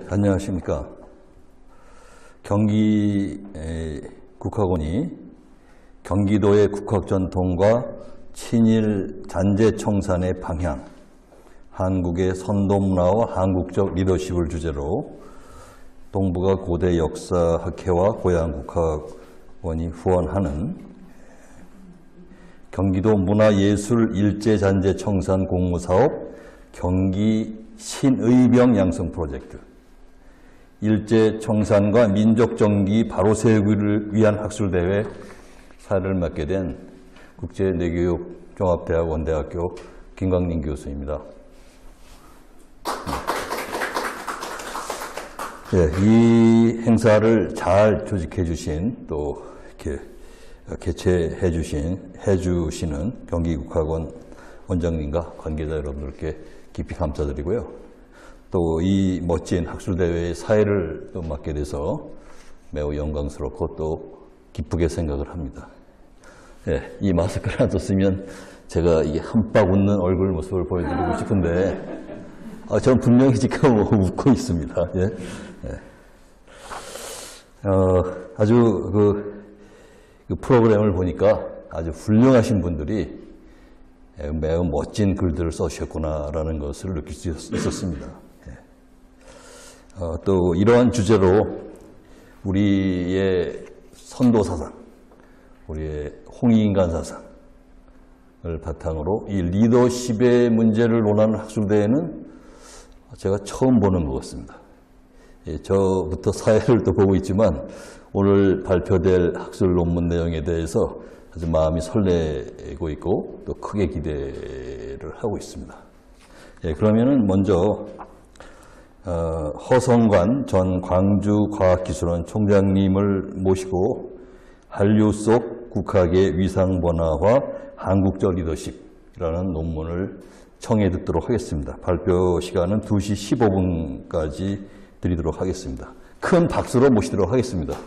안녕하십니까. 경기 국학원이 경기도의 국학전통과 친일 잔재 청산의 방향, 한국의 선도문화와 한국적 리더십을 주제로 동북아 고대 역사학회와 고양국학원이 후원하는 경기도 문화예술 일제잔재청산 공모사업 경기 신의병 양성 프로젝트, 일제청산과 민족정기 바로 세우기를 위한 학술대회 사회를 맡게 된 국제내교육종합대학 원대학교 김광림 교수입니다. 네, 이 행사를 잘 조직해 주신, 또 이렇게 개최해 주시는 경기국학원 원장님과 관계자 여러분들께 깊이 감사드리고요. 또 이 멋진 학술대회의 사회를 또 맡게 돼서 매우 영광스럽고 또 기쁘게 생각을 합니다. 네, 이 마스크를 하나 썼으면 제가 이 한박 웃는 얼굴 모습을 보여드리고 싶은데 저는 분명히 지금 웃고 있습니다. 예. 예. 아주 그 프로그램을 보니까 아주 훌륭하신 분들이 매우 멋진 글들을 써주셨구나라는 것을 느낄 수 있었습니다. 예. 또 이러한 주제로 우리의 선도사상, 우리의 홍익인간 사상을 바탕으로 이 리더십의 문제를 논하는 학술대회는 제가 처음 보는 것 같습니다. 예, 저부터 사회를 또 보고 있지만 오늘 발표될 학술 논문 내용에 대해서 아주 마음이 설레고 있고 또 크게 기대를 하고 있습니다. 예, 그러면은 먼저 허성관 전 광주과학기술원 총장님을 모시고 한류 속 국학의 위상번화와 한국적 리더십이라는 논문을 청해 듣도록 하겠습니다. 발표 시간은 2시 15분까지 드리도록 하겠습니다. 큰 박수로 모시도록 하겠습니다.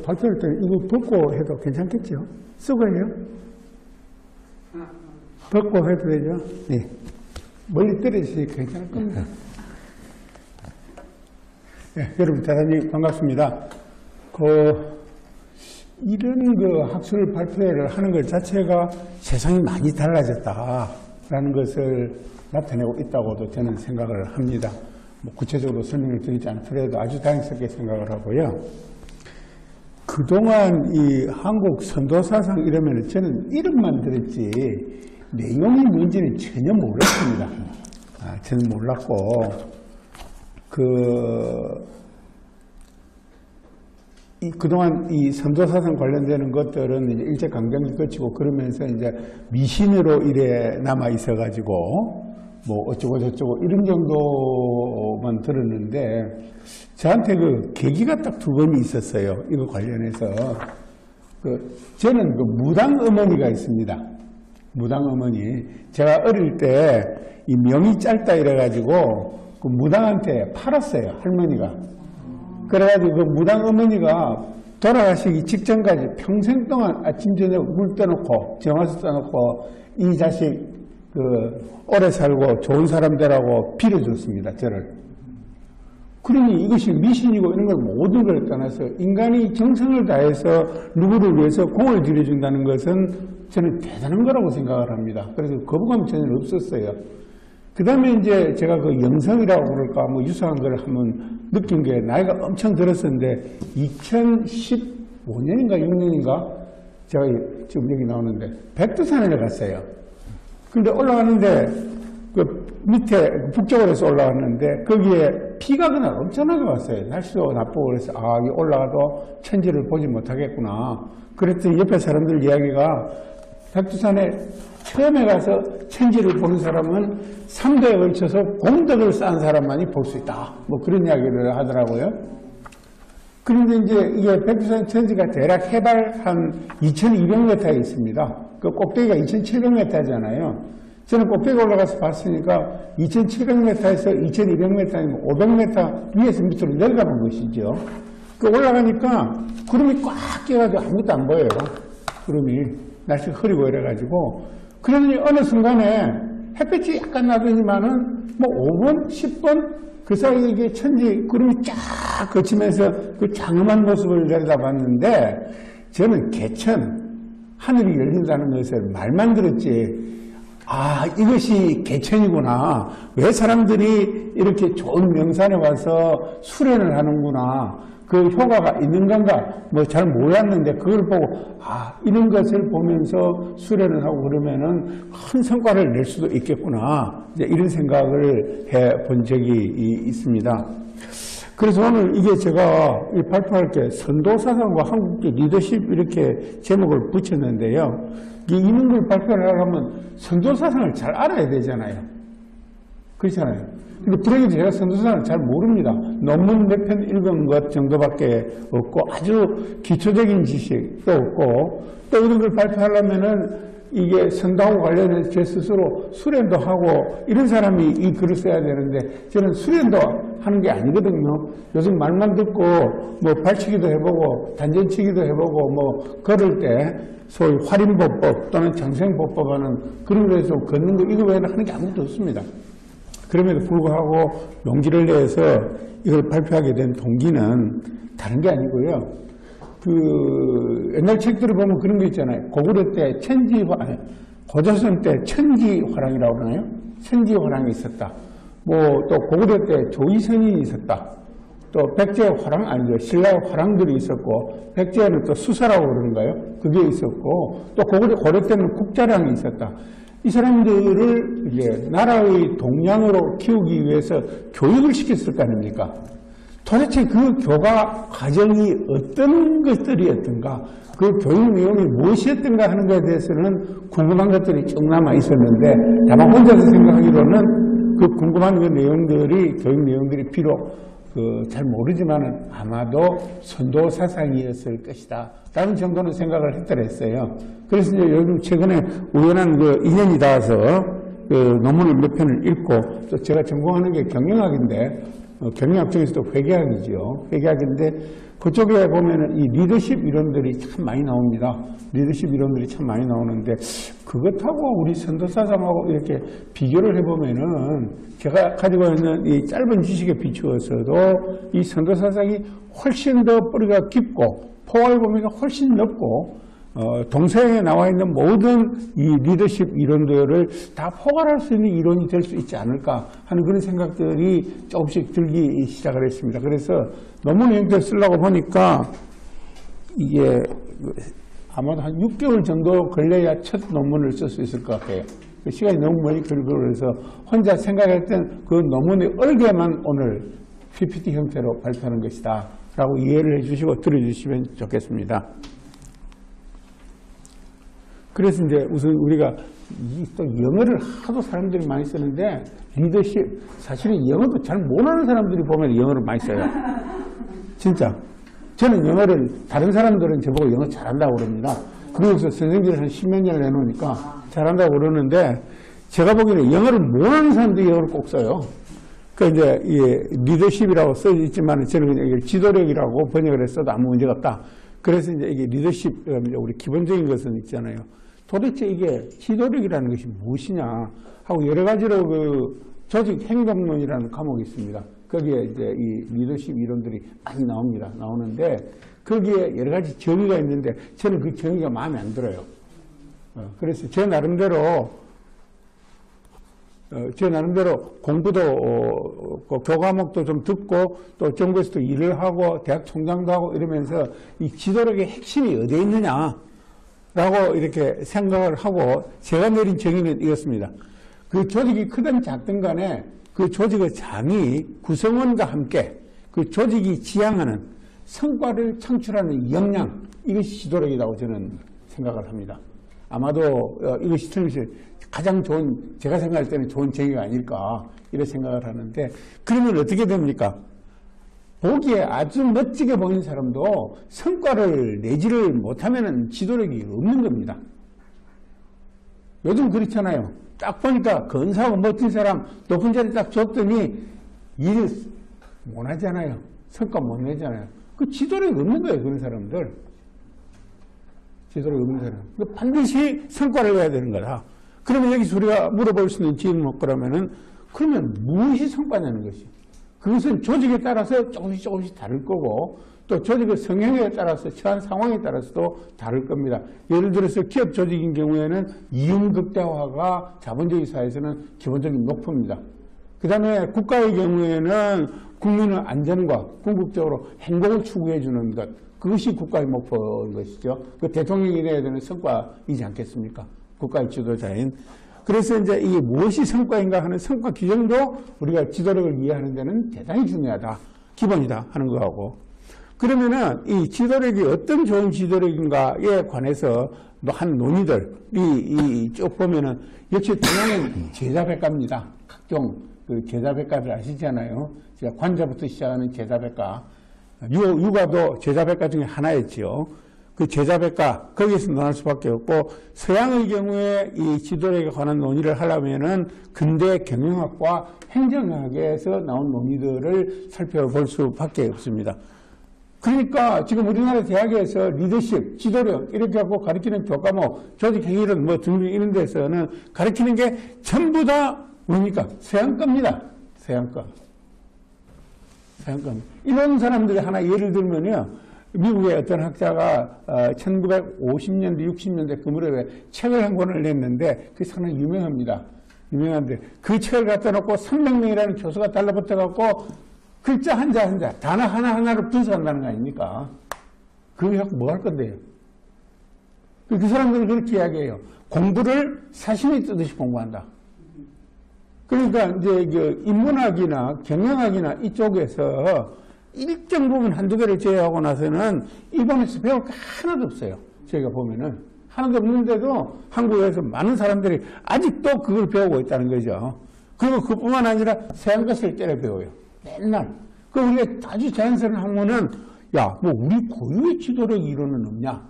발표할 때 이거 벗고 해도 괜찮겠죠? 쓰고 해요? 벗고 해도 되죠? 네. 멀리 떨어지니까 괜찮을 겁니다. 네, 여러분 대단히 반갑습니다. 이런 학술 발표회를 하는 것 자체가 세상이 많이 달라졌다라는 것을 나타내고 있다고도 저는 생각을 합니다. 구체적으로 설명을 드리지 않더라도 아주 다행스럽게 생각을 하고요. 그동안 이 한국 선도사상 이러면 저는 이름만 들었지 내용이 뭔지는 전혀 몰랐습니다. 저는 몰랐고 그동안 이 선도사상 관련되는 것들은 이제 일제강점기 거치고 그러면서 이제 미신으로 이래 남아 있어가지고 어쩌고 저쩌고 이런 정도만 들었는데 저한테 계기가 딱 2번이 있었어요. 이거 관련해서. 저는 무당 어머니가 있습니다. 무당 어머니. 제가 어릴 때 이 명이 짧다 이래가지고 그 무당한테 팔았어요. 할머니가. 그래가지고 그 무당 어머니가 돌아가시기 직전까지 평생 동안 아침 저녁 물 떠놓고 정화수 떠놓고 이 자식 오래 살고 좋은 사람 되라고 빌어줬습니다. 저를. 그러니 이것이 미신이고 이런 걸 모든 걸 떠나서 인간이 정성을 다해서 누구를 위해서 공을 들여준다는 것은 저는 대단한 거라고 생각을 합니다. 그래서 거부감이 전혀 없었어요. 그 다음에 이제 제가 영성이라고 그럴까 유사한 걸 한번 느낀 게 나이가 엄청 들었었는데 2015년인가 6년인가 제가 지금 여기 나오는데 백두산에 갔어요. 근데 올라가는데 밑에 북쪽으로 해서 올라갔는데 거기에 비가 그날 엄청나게 왔어요. 날씨도 나쁘고 그래서 여기 올라가도 천지를 보지 못하겠구나. 그랬더니 옆에 사람들 이야기가 백두산에 처음에 가서 천지를 보는 사람은 3대에 걸쳐서 공덕을 쌓은 사람만이 볼 수 있다. 그런 이야기를 하더라고요. 그런데 이제 이게 백두산 천지가 대략 해발 한 2200m에 있습니다. 그 꼭대기가 2700m잖아요. 저는 꼭대기 올라가서 봤으니까 2700m에서 2200m 아니면 500m 위에서 밑으로 내려가는 것이죠. 그 올라가니까 구름이 꽉 끼어가지고 아무것도 안 보여요. 구름이. 날씨가 흐리고 이래가지고. 그러더니 어느 순간에 햇빛이 약간 나더니만은 뭐 5분, 10분 그 사이에 이게 천지 구름이 쫙 거치면서 그 장엄한 모습을 내려다봤는데 저는 개천, 하늘이 열린다는 것을 말만 들었지 아 이것이 개천이구나. 왜 사람들이 이렇게 좋은 명산에 와서 수련을 하는구나. 그 효과가 있는 건가 뭐 잘 몰랐는데 그걸 보고 아 이런 것을 보면서 수련을 하고 그러면은 큰 성과를 낼 수도 있겠구나 이제 이런 생각을 해본 적이 있습니다. 그래서 오늘 이게 제가 발표할 때 선도사상과 한국의 리더십 이렇게 제목을 붙였는데요. 이런 걸 발표를 하려면 선도사상을 잘 알아야 되잖아요. 그렇잖아요. 근데 불행히 제가 선도사상을 잘 모릅니다. 논문 몇 편 읽은 것 정도밖에 없고 아주 기초적인 지식도 없고 또 이런 걸 발표하려면은 이게 선도하고 관련해서 제 스스로 수련도 하고 이런 사람이 이 글을 써야 되는데 저는 수련도 하는 게 아니거든요. 요즘 말만 듣고 뭐 발치기도 해보고 단전치기도 해보고 뭐 걸을 때 소위 활인보법 또는 장생보법 하는 그런 거에서 걷는 거 이거 외에는 하는 게 아무것도 없습니다. 그럼에도 불구하고 용기를 내서 이걸 발표하게 된 동기는 다른 게 아니고요. 그 옛날 책들을 보면 그런 거 있잖아요. 고구려 때 고조선 때 천지화랑이라고 그러나요? 천지화랑이 있었다. 뭐 또 고구려 때 조이선인이 있었다. 또 백제화랑 아니죠. 신라의 화랑들이 있었고 백제는 또 수사라고 그러는가요? 그게 있었고 또 고려 때는 국자랑이 있었다. 이 사람들을 이제 나라의 동량으로 키우기 위해서 교육을 시켰을 거 아닙니까? 도대체 그 교과 과정이 어떤 것들이었던가, 그 교육 내용이 무엇이었던가 하는 것에 대해서는 궁금한 것들이 쭉 남아 있었는데, 다만 혼자서 생각하기로는 그 궁금한 그 내용들이, 교육 내용들이 비록 잘 모르지만은 아마도 선도 사상이었을 것이다. 라는 정도는 생각을 했더랬어요. 그래서 이제 요즘 최근에 우연한 그 인연이 닿아서 그 논문을 몇 편을 읽고 또 제가 전공하는 게 경영학인데 경영학 중에서도 회계학이죠. 회계학인데 그쪽에 보면은 이 리더십 이론들이 참 많이 나옵니다. 리더십 이론들이 참 많이 나오는데 그것하고 우리 선도사상하고 이렇게 비교를 해보면은 제가 가지고 있는 이 짧은 지식에 비추어서도 이 선도사상이 훨씬 더 뿌리가 깊고 포괄 범위가 훨씬 넓고 동서양에 나와 있는 모든 이 리더십 이론들을 다 포괄할 수 있는 이론이 될 수 있지 않을까 하는 그런 생각들이 조금씩 들기 시작을 했습니다. 그래서 논문 형태를 쓰려고 보니까 이게 아마도 한 6개월 정도 걸려야 첫 논문을 쓸 수 있을 것 같아요. 시간이 너무 많이 걸리고 그래서 혼자 생각했던 그 논문의 얼개만 오늘 PPT 형태로 발표하는 것이다 라고 이해를 해주시고 들어주시면 좋겠습니다. 그래서 이제 우선 우리가 또 영어를 하도 사람들이 많이 쓰는데 리더십, 사실은 영어도 잘 모르는 사람들이 보면 영어를 많이 써요. 진짜. 저는 영어를, 다른 사람들은 저보고 영어 잘한다고 그럽니다. 미국에서 선생님들이 한 10몇 년을 해놓으니까 잘한다고 그러는데 제가 보기에는 영어를 모르는 사람들이 영어를 꼭 써요. 그 이제 이 리더십이라고 써 있지만 저는 그냥 이걸 지도력이라고 번역을 했어도 아무 문제가 없다. 그래서 이제 이게 리더십, 우리 기본적인 것은 있잖아요. 도대체 이게 지도력이라는 것이 무엇이냐 하고 여러 가지로 그 조직 행동론이라는 과목이 있습니다. 거기에 이제 이 리더십 이론들이 많이 나옵니다. 나오는데 거기에 여러 가지 정의가 있는데 저는 그 정의가 마음에 안 들어요. 그래서 제 나름대로 공부도 교과목도 좀 듣고 또 정부에서도 일을 하고 대학 총장도 하고 이러면서 이 지도력의 핵심이 어디에 있느냐라고 이렇게 생각을 하고 제가 내린 정의는 이렇습니다. 그 조직이 크든 작든 간에 그 조직의 장이 구성원과 함께 그 조직이 지향하는 성과를 창출하는 역량, 이것이 지도력이라고 저는 생각을 합니다. 아마도 이것이 가장 좋은, 제가 생각할 때는 좋은 정의가 아닐까 이런 생각을 하는데, 그러면 어떻게 됩니까? 보기에 아주 멋지게 보이는 사람도 성과를 내지를 못하면 지도력이 없는 겁니다. 요즘 그렇잖아요. 딱 보니까 근사하고 멋진 사람 높은 자리 딱 줬더니 일을 못 하잖아요. 성과 못 내잖아요. 그 지도력이 없는 거예요. 그런 사람들. 지도력이 없는 사람. 반드시 성과를 내야 되는 거다. 그러면 여기서 우리가 물어볼 수 있는 질문 그러면은 그러면 무엇이 성과냐는 것이. 그것은 조직에 따라서 조금씩 다를 거고 또 조직의 성향에 따라서 처한 상황에 따라서도 다를 겁니다. 예를 들어서 기업 조직인 경우에는 이윤 극대화가 자본주의 사회에서는 기본적인 목표입니다. 그 다음에 국가의 경우에는 국민의 안전과 궁극적으로 행복을 추구해 주는 것, 그것이 국가의 목표인 것이죠. 그 대통령이 이래야 되는 성과이지 않겠습니까? 국가의 지도자인. 그래서 이제 이게 무엇이 성과인가 하는 성과 규정도 우리가 지도력을 이해하는 데는 대단히 중요하다. 기본이다 하는 거하고. 그러면은 이 지도력이 어떤 좋은 지도력인가에 관해서 한 논의들이 쭉 보면은 역시 동양은 제자백가입니다. 각종 그 제자백가를 아시잖아요. 제가 관자부터 시작하는 제자백가. 유가도 제자백가 중에 하나였지요. 그 제자백가, 거기에서 논할 수밖에 없고, 서양의 경우에 이 지도력에 관한 논의를 하려면은 근대 경영학과 행정학에서 나온 논의들을 살펴볼 수밖에 없습니다. 그러니까 지금 우리나라 대학에서 리더십, 지도력 이렇게 하고 가르치는 교과목, 조직행위론 뭐 등등 이런 데서는 가르치는 게 전부 다 뭡니까? 서양과입니다. 서양과. 서양과. 이런 사람들이 하나 예를 들면요. 미국의 어떤 학자가 1950년대, 60년대 그 무렵에 책을 한 권을 냈는데 그게 상당히 유명합니다. 유명한데 그 책을 갖다 놓고 300명이라는 교수가 달라붙어 갖고 글자 한자 한자, 단어 하나하나를 분석한다는 거 아닙니까? 그게 뭐 할 건데요? 그 사람들은 그렇게 이야기해요. 공부를 사심이 뜨듯이 공부한다. 그러니까 이제 그 인문학이나 경영학이나 이쪽에서 일정 부분 한두 개를 제외하고 나서는 일본에서 배울 게 하나도 없어요. 저희가 보면은. 하나도 없는데도 한국에서 많은 사람들이 아직도 그걸 배우고 있다는 거죠. 그리고 그뿐만 아니라 서양 것을 때려 배워요. 맨날. 그 우리가 아주 자연스러운 학문은 야, 뭐 우리 고유의 지도력 이론은 없냐?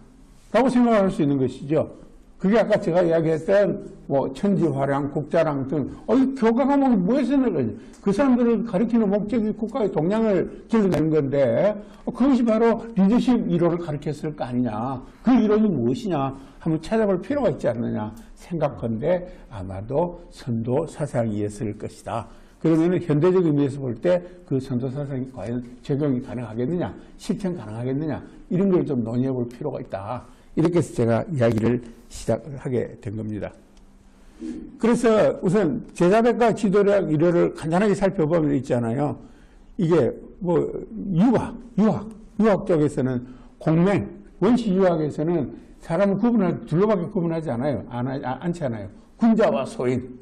라고 생각할 수 있는 것이죠. 그게 아까 제가 이야기했던 뭐 천지화량, 국자랑 등 이 교과 과목이 뭐에서 늘어요? 그 사람들을 가르치는 목적이 국가의 동향을 길러내는 건데 그것이 바로 리더십 이론을 가르쳤을 거 아니냐. 그 이론이 무엇이냐 한번 찾아볼 필요가 있지 않느냐 생각컨대 아마도 선도 사상이었을 것이다. 그러면 현대적 의미에서 볼 때 그 선도 사상이 과연 적용이 가능하겠느냐, 실천 가능하겠느냐 이런 걸 좀 논의해 볼 필요가 있다. 이렇게 해서 제가 이야기를 시작하게 된 겁니다. 그래서 우선 제자백과 지도력 이론을 간단하게 살펴보면 있잖아요. 이게 뭐 유학 쪽에서는 공맹, 원시 유학에서는 사람을 둘로밖에 구분하지 않잖아요. 군자와 소인.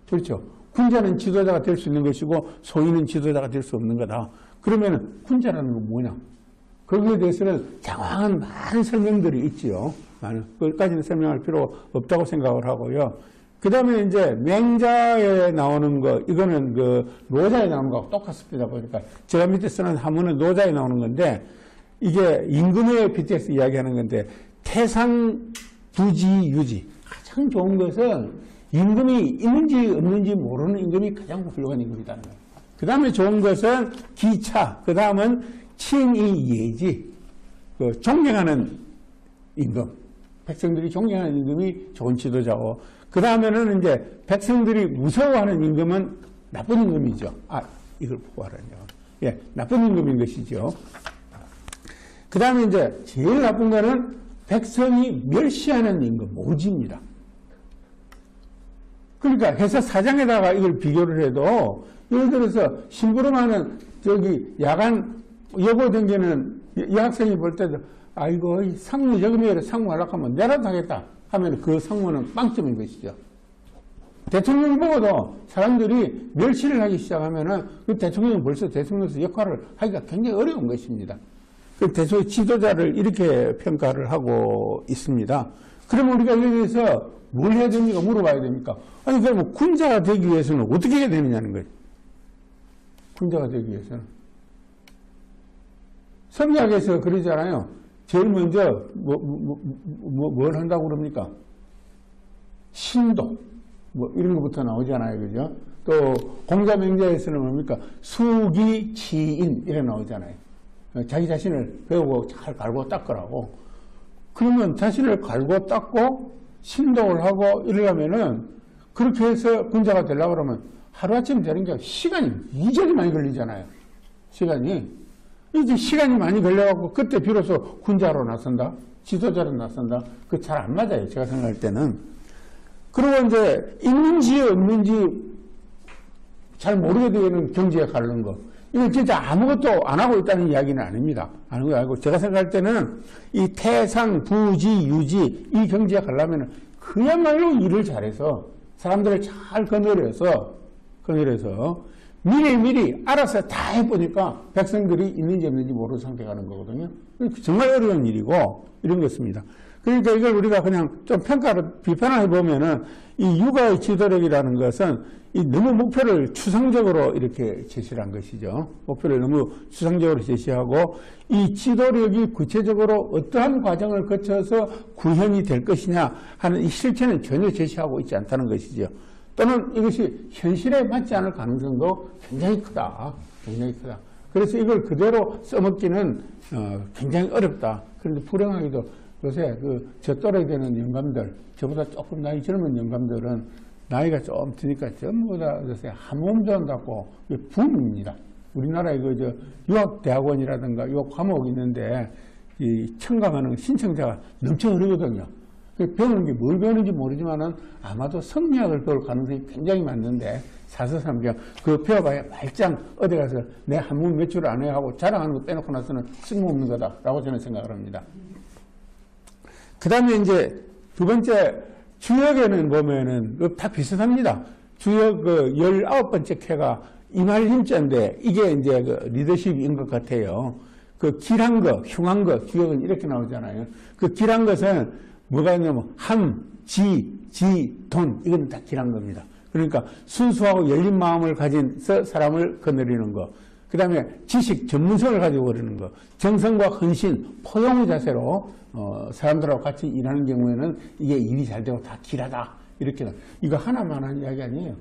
그렇죠. 군자는 지도자가 될 수 있는 것이고 소인은 지도자가 될 수 없는 거다. 그러면은 군자라는 건 뭐냐? 거기에 대해서는 장황한 많은 설명들이 있지요. 그것까지는 설명할 필요 없다고 생각을 하고요. 그 다음에 이제 맹자에 나오는 거, 이거는 그 노자에 나오는 거하고 똑같습니다. 보니까 제가 밑에 쓰는 한문은 노자에 나오는 건데, 이게 임금에 빗대서 이야기하는 건데, 태상, 부지, 유지. 가장 좋은 것은 임금이 있는지 없는지 모르는 임금이 가장 훌륭한 임금이라는 거예요. 그 다음에 좋은 것은 기차, 그 다음은 칭의 예지, 그 존경하는 임금, 백성들이 존경하는 임금이 좋은 지도자고, 그 다음에는 이제 백성들이 무서워하는 임금은 나쁜 임금이죠. 이걸 보고 하라뇨. 예, 나쁜 임금인 것이죠. 그 다음에 이제 제일 나쁜 거는 백성이 멸시하는 임금, 오지입니다. 그러니까 회사 사장에다가 이걸 비교를 해도, 예를 들어서 심부름하는 야간 여고 댕기는 여학생이 볼 때도 아이고 상무 여금이라 상무 하려고 하면 내라도 하겠다 하면 그 상무는 빵점인 것이죠. 대통령 보고도 사람들이 멸시를 하기 시작하면은 그 대통령은 벌써 대통령에서 역할을 하기가 굉장히 어려운 것입니다. 그 지도자를 이렇게 평가를 하고 있습니다. 그러면 우리가 여기에서 뭘 해야 됩니까? 물어봐야 됩니까? 아니 그럼 군자가 되기 위해서는 어떻게 해야 되느냐는 거예요. 군자가 되기 위해서는. 성리학에서 그러잖아요. 제일 먼저 뭘 한다고 그럽니까? 신도 이런 것부터 나오잖아요. 그죠? 또 공자명자에서는 뭡니까? 수기치인 이래 나오잖아요. 자기 자신을 배우고 잘 갈고 닦으라고. 그러면 자신을 갈고 닦고 신도를 하고 이러려면은 그렇게 해서 군자가 되려고 그러면 하루아침에 되는 게 시간이 이전이 많이 걸리잖아요. 시간이. 이제 시간이 많이 걸려갖고 그때 비로소 군자로 나선다. 지도자로 나선다. 그거 잘 안 맞아요. 제가 생각할 때는. 그리고 이제 있는지 없는지 잘 모르게 되는 경지에 가는 거. 이거 진짜 아무것도 안 하고 있다는 이야기는 아닙니다. 아는 거 아니고 제가 생각할 때는 이 태상, 부지, 유지 이 경지에 가려면 그야말로 일을 잘해서 사람들을 잘 거느려서 미리 알아서 다 해보니까 백성들이 있는지 없는지 모르는 상태가 가는 거거든요. 정말 어려운 일이고 이런 것입니다. 그러니까 이걸 우리가 그냥 좀 비판을 해보면은 이 육아의 지도력이라는 것은 이 너무 목표를 추상적으로 이렇게 제시를 한 것이죠. 목표를 너무 추상적으로 제시하고 이 지도력이 구체적으로 어떠한 과정을 거쳐서 구현이 될 것이냐 하는 이 실체는 전혀 제시하고 있지 않다는 것이죠. 또는 이것이 현실에 맞지 않을 가능성도 굉장히 크다. 굉장히 크다. 그래서 이걸 그대로 써먹기는 굉장히 어렵다. 그런데 불행하게도 요새 저 또래 되는 영감들, 저보다 조금 나이 젊은 영감들은 나이가 좀 드니까 전부 다 요새 한 몸도 한다고 붐입니다. 우리나라에 유학대학원이라든가 유학 과목이 있는데 이 청강하는 신청자가 넘쳐 흐르거든요. 배우는 게 뭘 배우는지 모르지만은 아마도 성리학을 배울 가능성이 굉장히 많은데 사서삼경 그 배워봐야 말짱 어디 가서 내 한문 몇 줄 안 해 하고 자랑하는 거 빼놓고 나서는 쓸모없는 거다라고 저는 생각을 합니다. 그 다음에 이제 두 번째 주역에는 보면은 다 비슷합니다. 주역 19번째 캐가 이말림자인데 이게 이제 리더십인 것 같아요. 길한 거, 흉한 거, 주역은 이렇게 나오잖아요. 길한 것은 뭐가 있냐면 함, 지, 돈 이건 다 길한 겁니다. 그러니까 순수하고 열린 마음을 가진 사람을 거느리는 거. 그 다음에 지식, 전문성을 가지고 그러는 거. 정성과 헌신, 포용의 자세로 사람들하고 같이 일하는 경우에는 이게 일이 잘 되고 다 길하다. 이렇게. 이거 하나만 한 이야기 아니에요.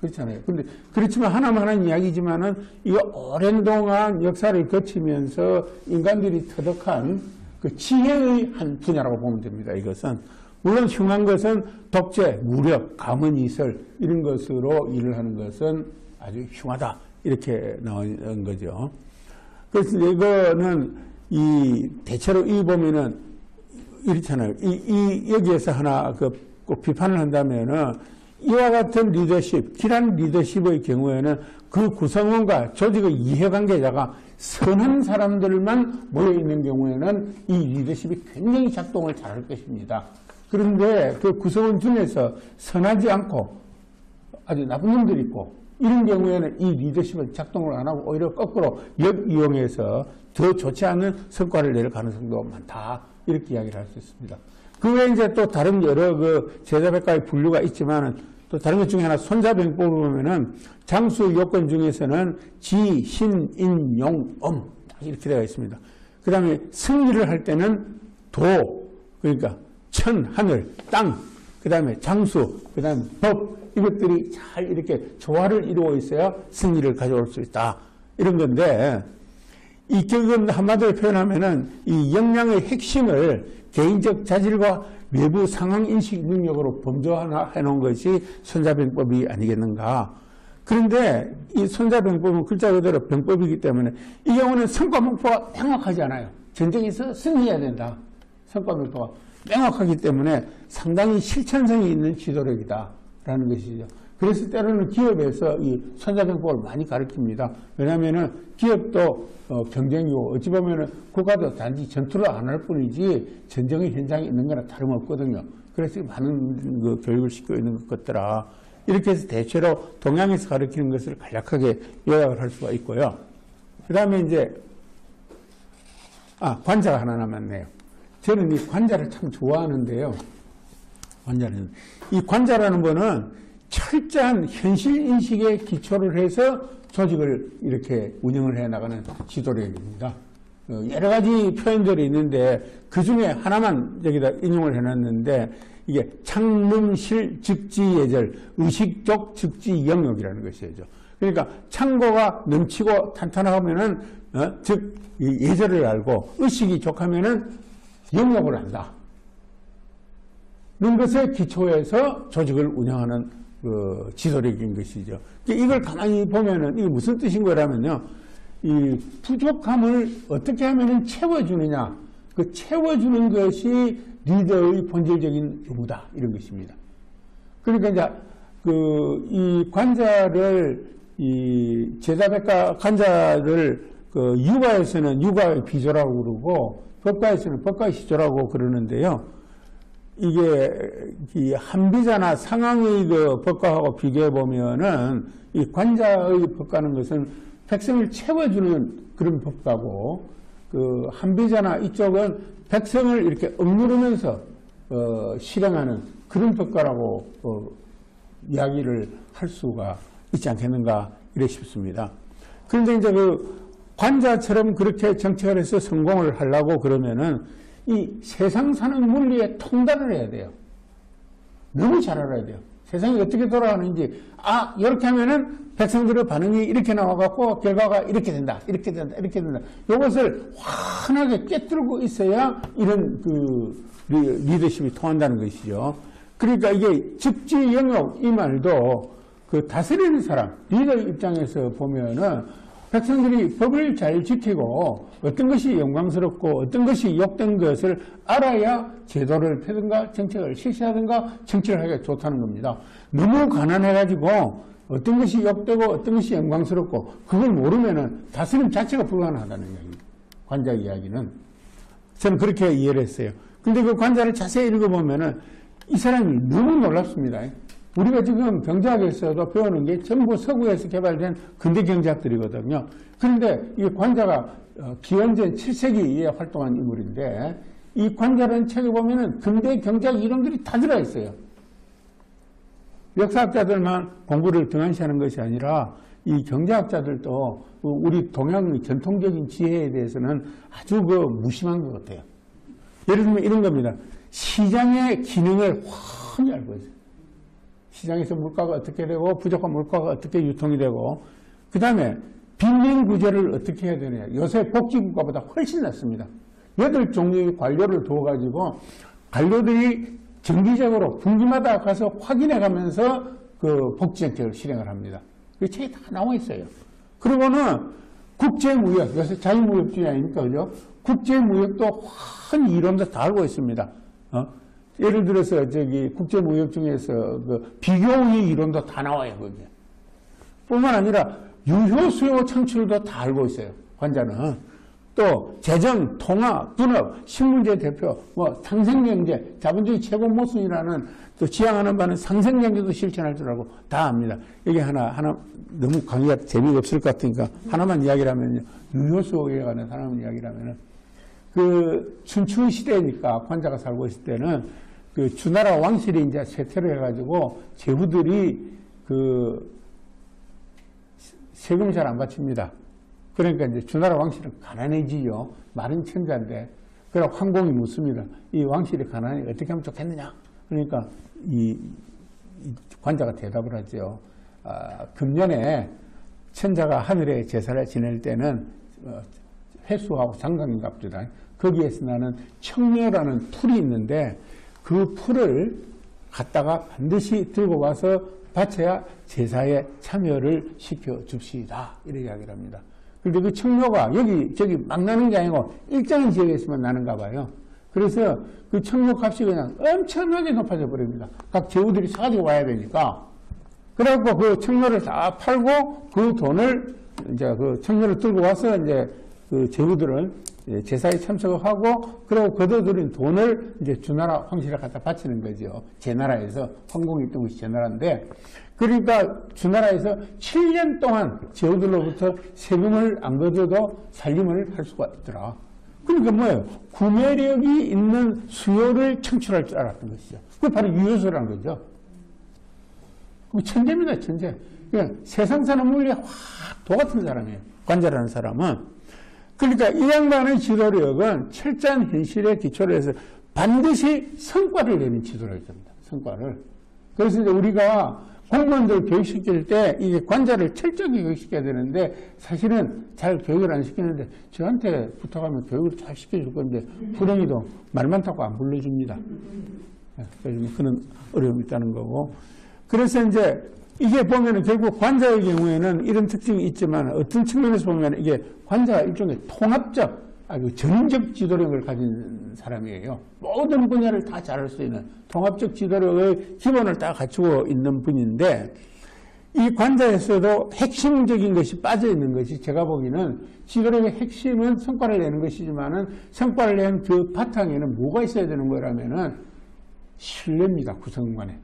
그렇잖아요. 근데 그렇지만 하나만 한 이야기지만은 이거 오랜 동안 역사를 거치면서 인간들이 터득한 그 지혜의 한 분야라고 보면 됩니다. 이것은. 물론 흉한 것은 독재, 무력, 가문이설 이런 것으로 일을 하는 것은 아주 흉하다. 이렇게 나온 거죠. 그래서 이거는 대체로 보면은 이렇잖아요. 여기에서 하나 꼭 비판을 한다면은 이와 같은 리더십, 길한 리더십의 경우에는 그 구성원과 조직의 이해관계자가 선한 사람들만 모여있는 경우에는 이 리더십이 굉장히 작동을 잘할 것입니다. 그런데 그 구성원 중에서 선하지 않고 아주 나쁜 놈들이 있고 이런 경우에는 이 리더십을 작동을 안 하고 오히려 거꾸로 역이용해서 더 좋지 않은 성과를 낼 가능성도 많다. 이렇게 이야기를 할 수 있습니다. 그 외에 이제 또 다른 여러 제자백과의 분류가 있지만은 또 다른 것 중에 하나 손자병법을 보면은 장수 요건 중에서는 지, 신, 인, 용, 엄 이렇게 되어 있습니다. 그 다음에 승리를 할 때는 도, 그러니까 천, 하늘, 땅, 그 다음에 장수, 그 다음에 법 이것들이 잘 이렇게 조화를 이루어 있어야 승리를 가져올 수 있다. 이런 건데 이 결국은 한마디로 표현하면은 이 역량의 핵심을 개인적 자질과 외부 상황 인식 능력으로 범조해 놓은 것이 손자병법이 아니겠는가. 그런데 이 손자병법은 글자 그대로 병법이기 때문에 이 경우는 성과 목표가 명확하지 않아요. 전쟁에서 승리해야 된다. 성과 목표가 명확하기 때문에 상당히 실천성이 있는 지도력이다라는 것이죠. 그래서 때로는 기업에서 이 손자병법을 많이 가르칩니다. 왜냐하면은 기업도 경쟁이고 어찌 보면은 국가도 단지 전투를 안 할 뿐이지 전쟁의 현장에 있는 거나 다름없거든요. 그래서 많은 교육을 시키고 있는 것 같더라. 이렇게 해서 대체로 동양에서 가르치는 것을 간략하게 요약을 할 수가 있고요. 그 다음에 이제 관자가 하나 남았네요. 저는 이 관자를 참 좋아하는데요. 이 관자라는 거는 철저한 현실 인식에 기초를 해서 조직을 이렇게 운영을 해 나가는 지도력입니다. 여러 가지 표현들이 있는데 그 중에 하나만 여기다 인용을 해놨는데 이게 창릉실 즉지예절, 의식적 즉지 영역이라는 것이죠. 그러니까 창고가 넘치고 탄탄하면은 즉 예절을 알고 의식이 족하면은 영역을 안다. 이런 것에 기초해서 조직을 운영하는 지도력인 것이죠. 이걸 가만히 보면은 이게 무슨 뜻인 거라면요. 이 부족함을 어떻게 하면은 채워주느냐. 그 채워주는 것이 리더의 본질적인 의무다. 이런 것입니다. 그러니까 이제 이 관자를 이 제자백과 관자를 유가에서는 유가의 비조라고 그러고 법가에서는 법가의 시조라고 그러는데요. 이게 이 한비자나 상황의 법가하고 비교해 보면은 이 관자의 법가는 것은 백성을 채워주는 그런 법가고 한비자나 이쪽은 백성을 이렇게 억누르면서 실행하는 그런 법가라고 이야기를 할 수가 있지 않겠는가 이래 싶습니다. 그런데 이제 관자처럼 그렇게 정책을 해서 성공을 하려고 그러면은 이 세상 사는 물리에 통달을 해야 돼요. 너무 잘 알아야 돼요. 세상이 어떻게 돌아가는지, 이렇게 하면은 백성들의 반응이 이렇게 나와갖고 결과가 이렇게 된다, 이렇게 된다, 이렇게 된다. 이것을 환하게 꿰뚫고 있어야 이런 리더십이 통한다는 것이죠. 그러니까 이게 즉지 영역 이 말도 다스리는 사람, 리더 입장에서 보면은 백성들이 법을 잘 지키고 어떤 것이 영광스럽고 어떤 것이 욕된 것을 알아야 제도를 펴든가 정책을 실시하든가 정치를 하기가 좋다는 겁니다. 너무 가난해가지고 어떤 것이 욕되고 어떤 것이 영광스럽고 그걸 모르면은 다스림 자체가 불가능하다는 이야기입니다. 관자 이야기는. 저는 그렇게 이해를 했어요. 근데 그 관자를 자세히 읽어보면은 이 사람이 너무 놀랍습니다. 우리가 지금 경제학에서도 배우는 게 전부 서구에서 개발된 근대 경제학들이거든요. 그런데 이 관자가 기원전 7세기에 활동한 인물인데 이 관자라는 책에 보면은 근대 경제학 이론들이 다 들어있어요. 역사학자들만 공부를 등한시하는 것이 아니라 이 경제학자들도 우리 동양의 전통적인 지혜에 대해서는 아주 무심한 것 같아요. 예를 들면 이런 겁니다. 시장의 기능을 훤히 알고 있어요. 시장에서 물가가 어떻게 되고 부족한 물가가 어떻게 유통이 되고 그 다음에 빈민 구제를 어떻게 해야 되느냐. 요새 복지국가보다 훨씬 낫습니다. 8종류의 관료를 두어가지고 관료들이 정기적으로 분기마다 가서 확인해 가면서 복지정책을 실행을 합니다. 그 책이 다 나와 있어요. 그리고는 국제무역, 요새 자유무역주의 아닙니까? 그죠? 국제무역도 훤히 이론도 다 알고 있습니다. 예를 들어서 국제무역 중에서 비교의 이론도 다 나와요, 거기에. 뿐만 아니라 유효수요 창출도 다 알고 있어요, 관자는. 또 재정, 통화, 분업, 식문제 대표, 상생경제, 자본주의 최고 모순이라는 또 지향하는 바는 상생경제도 실천할 줄 알고 다 압니다. 여기 하나 너무 강의가 재미가 없을 것 같으니까 하나만 이야기를 하면요. 유효수요에 관한 하나만 이야기를 하면은 춘추 시대니까 관자가 살고 있을 때는 주나라 왕실이 이제 쇠퇴를 해가지고 제후들이 세금을 잘 안 바칩니다. 그러니까 이제 주나라 왕실은 가난해지죠. 마른 천자인데. 그래 황공이 묻습니다. 이 왕실이 가난해 어떻게 하면 좋겠느냐? 그러니까 이 관자가 대답을 하죠. 금년에 천자가 하늘에 제사를 지낼 때는 회수하고 장강인갑주다. 거기에서 나는 청묘라는 풀이 있는데 그 풀을 갖다가 반드시 들고 와서 바쳐야 제사에 참여를 시켜 줍시다. 이렇게 이야기를 합니다. 그런데 그 청묘가 저기 막 나는 게 아니고 일정한 지역에 있으면 나는가 봐요. 그래서 그 청묘 값이 그냥 엄청나게 높아져 버립니다. 각 제후들이 사가지고 와야 되니까. 그래갖고 그 청묘를 다 팔고 그 돈을 이제 그 청묘를 들고 와서 이제 그 제후들은 제사에 참석하고 그리고 거둬들인 돈을 이제 주나라 황실에 갖다 바치는 거죠. 제나라에서 황공이 있던 곳이 제나라인데 그러니까 주나라에서 7년 동안 제후들로부터 세금을 안 거둬도 살림을 할 수가 있더라. 그러니까 뭐예요? 구매력이 있는 수요를 창출할 줄 알았던 것이죠. 그게 바로 유효수라는 거죠. 천재입니다, 천재. 그러니까 세상 사는 물리 확도 같은 사람이에요. 관자라는 사람은. 그러니까 이 양반의 지도력은 철저한 현실에 기초로 해서 반드시 성과를 내는 지도력입니다. 성과를. 그래서 이제 우리가 공무원들 교육시킬 때 이게 관자를 철저하게 교육시켜야 되는데 사실은 잘 교육을 안 시키는데 저한테 부탁하면 교육을 잘 시켜줄 건데 불행히도 말 많다고 안 불러줍니다. 그래서 그런 어려움이 있다는 거고. 그래서 이제 이게 보면은 결국 관자의 경우에는 이런 특징이 있지만 어떤 측면에서 보면 이게 관자가 일종의 통합적 아주 전적 지도력을 가진 사람이에요. 모든 분야를 다 잘할 수 있는 통합적 지도력의 기본을 다 갖추고 있는 분인데 이 관자에서도 핵심적인 것이 빠져 있는 것이 제가 보기에는 지도력의 핵심은 성과를 내는 것이지만은 성과를 낸 그 바탕에는 뭐가 있어야 되는 거라면은 신뢰입니다. 구성 간에.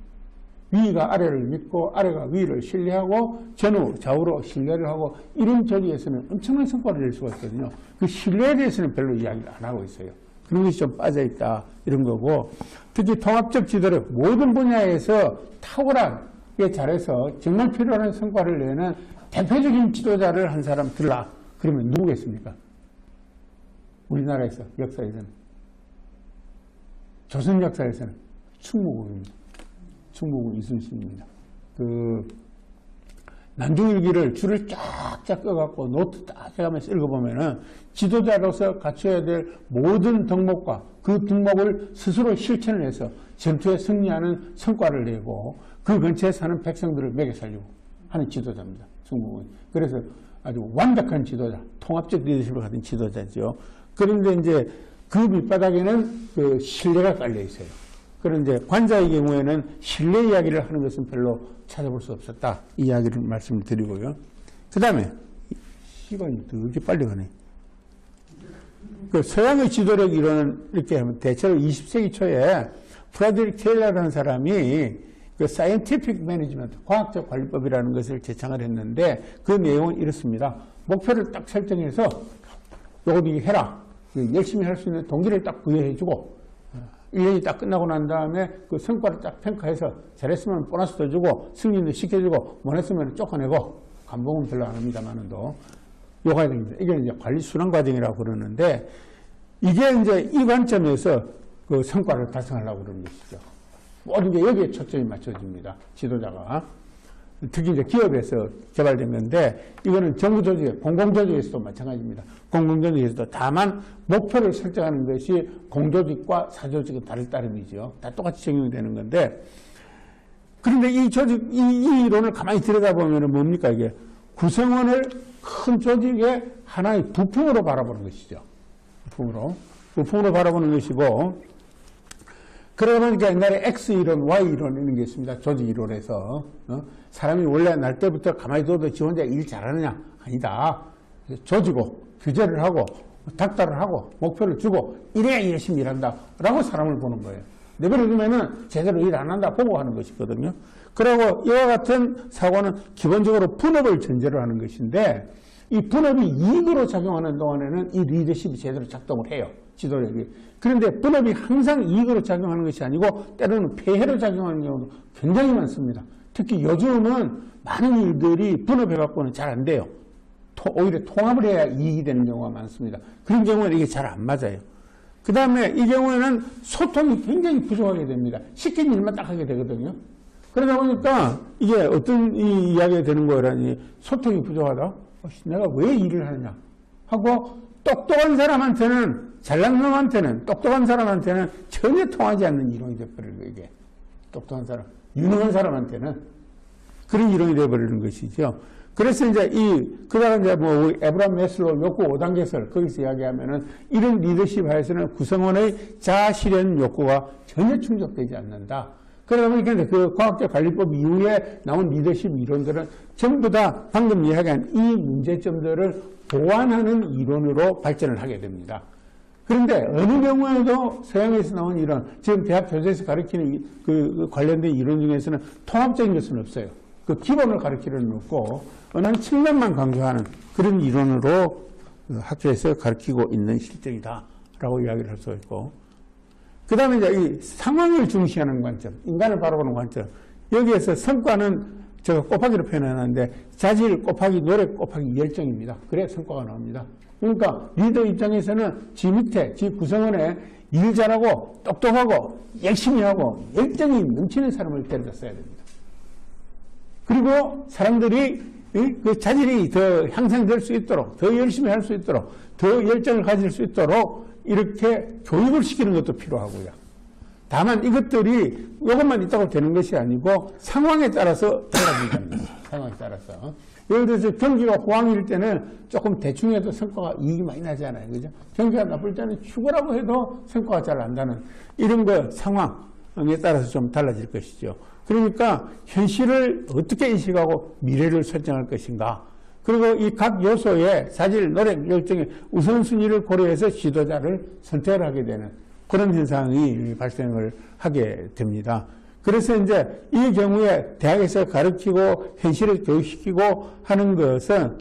위가 아래를 믿고 아래가 위를 신뢰하고 전후 좌우로 신뢰를 하고 이런 조직에서는 엄청난 성과를 낼 수가 있거든요. 그 신뢰에 대해서는 별로 이야기를 안 하고 있어요. 그런 것이 좀 빠져있다 이런 거고 특히 통합적 지도력 모든 분야에서 탁월하게 잘해서 정말 필요한 성과를 내는 대표적인 지도자를 한 사람 들라 그러면 누구겠습니까? 우리나라에서 역사에서는 조선 역사에서는 충무공입니다. 충무공 이순신입니다. 그 난중일기를 줄을 쫙쫙 꺼갖고 노트 딱 해가면서 읽어보면은 지도자로서 갖춰야 될 모든 덕목과 그 덕목을 스스로 실천을 해서 전투에 승리하는 성과를 내고 그 근처에 사는 백성들을 먹여 살리고 하는 지도자입니다. 충무공이. 그래서 아주 완벽한 지도자, 통합적 리더십을 가진 지도자죠. 그런데 이제 그 밑바닥에는 그 신뢰가 깔려 있어요. 그런데 관자의 경우에는 신뢰 이야기를 하는 것은 별로 찾아볼 수 없었다. 이 이야기를 말씀을 드리고요. 그 다음에 시간이 되게 빨리 가네. 그 서양의 지도력 이론은 이렇게 하면 대체로 20세기 초에 프라데릭 테일러라는 사람이 그 사이언티픽 매니지먼트, 과학적 관리법이라는 것을 제창을 했는데 그 내용은 이렇습니다. 목표를 딱 설정해서 요거 해라. 열심히 할 수 있는 동기를 딱 부여해주고 1년이 딱 끝나고 난 다음에 그 성과를 딱 평가해서 잘했으면 보너스도 주고 승진도 시켜주고 못했으면 쫓아내고 감봉은 별로 안 합니다만은도 요 과정입니다. 이게 이제 관리 순환 과정이라고 그러는데 이게 이제 이 관점에서 그 성과를 달성하려고 그러는 것이죠. 모든 게 여기에 초점이 맞춰집니다. 지도자가. 특히 이제 기업에서 개발된 건데 이거는 정부 조직에 공공조직에서도 마찬가지입니다. 공공조직에서도 다만 목표를 설정하는 것이 공조직과 사조직은 다를 따름이죠. 다 똑같이 적용이 되는 건데 그런데 이 조직 이 이론을 가만히 들여다보면 뭡니까 이게 구성원을 큰 조직의 하나의 부품으로 바라보는 것이죠. 부품으로 바라보는 것이고 그러다 보니까 옛날에 X이론, Y이론 이런 게 있습니다. 조직 이론에서. 사람이 원래 날 때부터 가만히 둬도 지 혼자 일 잘하느냐? 아니다. 조지고, 규제를 하고, 닥달을 하고, 목표를 주고, 이래야 열심히 일한다. 라고 사람을 보는 거예요. 내버려두면은 제대로 일 안 한다. 보고 하는 것이거든요. 그리고 이와 같은 사고는 기본적으로 분업을 전제로 하는 것인데, 이 분업이 이익으로 작용하는 동안에는 이 리더십이 제대로 작동을 해요. 지도력이. 그런데 분업이 항상 이익으로 작용하는 것이 아니고 때로는 폐해로 작용하는 경우도 굉장히 많습니다. 특히 요즘은 많은 일들이 분업해갖고는 잘 안 돼요. 오히려 통합을 해야 이익이 되는 경우가 많습니다. 그런 경우는 이게 잘 안 맞아요. 그 다음에 이 경우에는 소통이 굉장히 부족하게 됩니다. 시킨 일만 딱 하게 되거든요. 그러다 보니까 이게 어떤 이야기가 되는 거라니 소통이 부족하다? 내가 왜 일을 하느냐? 하고 똑똑한 사람한테는 잘난 놈한테는 똑똑한 사람한테는 전혀 통하지 않는 이론이 되어버리는 거예요. 이게 똑똑한 사람, 유능한 사람한테는 그런 이론이 되어버리는 것이죠. 그래서 이제 그다가 이제 뭐 에브람 메슬로우 욕구 5단계설 거기서 이야기하면은 이런 리더십 하에서는 구성원의 자아 실현 욕구가 전혀 충족되지 않는다. 그러다 보니까 그 과학적 관리법 이후에 나온 리더십 이론들은 전부 다 방금 이야기한 이 문제점들을 보완하는 이론으로 발전을 하게 됩니다. 그런데 어느 경우에도 서양에서 나온 이론, 지금 대학 교재에서 가르치는 그 관련된 이론 중에서는 통합적인 것은 없어요. 그 기본을 가르치려는 없고 어느 한 측면만 강조하는 그런 이론으로 학교에서 가르치고 있는 실정이다라고 이야기를 할 수가 있고, 그 다음에 이제 이 상황을 중시하는 관점, 인간을 바라보는 관점, 여기에서 성과는 제가 곱하기로 표현하는데 자질 곱하기 노력 곱하기 열정입니다. 그래야 성과가 나옵니다. 그러니까 리더 입장에서는 지 밑에, 지 구성원에 일 잘하고 똑똑하고 열심히 하고 열정이 넘치는 사람을 데려다 써야 됩니다. 그리고 사람들이 그 자질이 더 향상될 수 있도록, 더 열심히 할 수 있도록, 더 열정을 가질 수 있도록 이렇게 교육을 시키는 것도 필요하고요. 다만 이것들이 이것만 있다고 되는 것이 아니고 상황에 따라서 달라진다는 거예요. 상황에 따라서. 예를 들어서 경기가 호황일 때는 조금 대충 해도 성과가 이익이 많이 나잖아요. 그죠? 경기가 나쁠 때는 죽으라고 해도 성과가 잘 안 나는 이런 거 상황에 따라서 좀 달라질 것이죠. 그러니까 현실을 어떻게 인식하고 미래를 설정할 것인가. 그리고 이 각 요소의 사질, 노력, 열정의 우선순위를 고려해서 지도자를 선택을 하게 되는 그런 현상이 발생을 하게 됩니다. 그래서 이제 이 경우에 대학에서 가르치고 현실을 교육시키고 하는 것은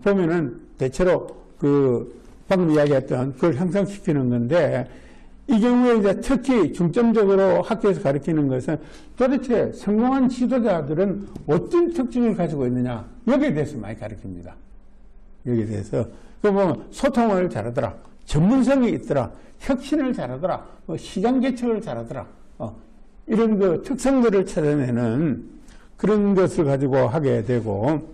보면은 대체로 그 방금 이야기했던 그걸 향상시키는 건데 이 경우에 이제 특히 중점적으로 학교에서 가르치는 것은 도대체 성공한 지도자들은 어떤 특징을 가지고 있느냐 여기에 대해서 많이 가르칩니다. 여기에 대해서 그 보면 소통을 잘하더라, 전문성이 있더라, 혁신을 잘하더라, 시장 개척을 잘하더라, 이런 그 특성들을 찾아내는 그런 것을 가지고 하게 되고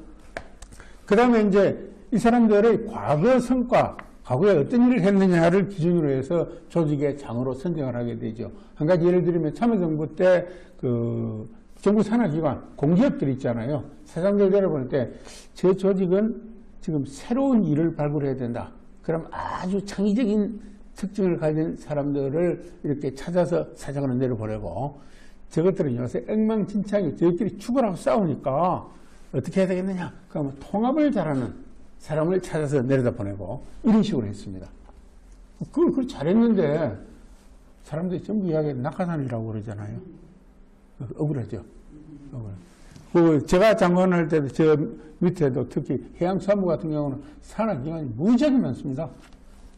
그 다음에 이제 이 사람들의 과거 성과, 과거에 어떤 일을 했느냐를 기준으로 해서 조직의 장으로 선정을 하게 되죠. 한 가지 예를 들면 참여정부 때 그 정부 산하기관, 공기업들 있잖아요. 사장들 내려보낼 때 저 조직은 지금 새로운 일을 발굴해야 된다. 그럼 아주 창의적인 특징을 가진 사람들을 이렇게 찾아서 사장으로 내려보내고 저것들은 요새 엉망진창이 저희끼리 죽으라고 싸우니까 어떻게 해야 되겠느냐? 그러면 통합을 잘하는 사람을 찾아서 내려다 보내고 이런 식으로 했습니다. 그걸 잘했는데 사람들이 전부 이야기해 낙하산이라고 그러잖아요. 억울하죠. 그 제가 장관할 때도 저 밑에도 특히 해양수산부 같은 경우는 산하기관이 무지하게 많습니다.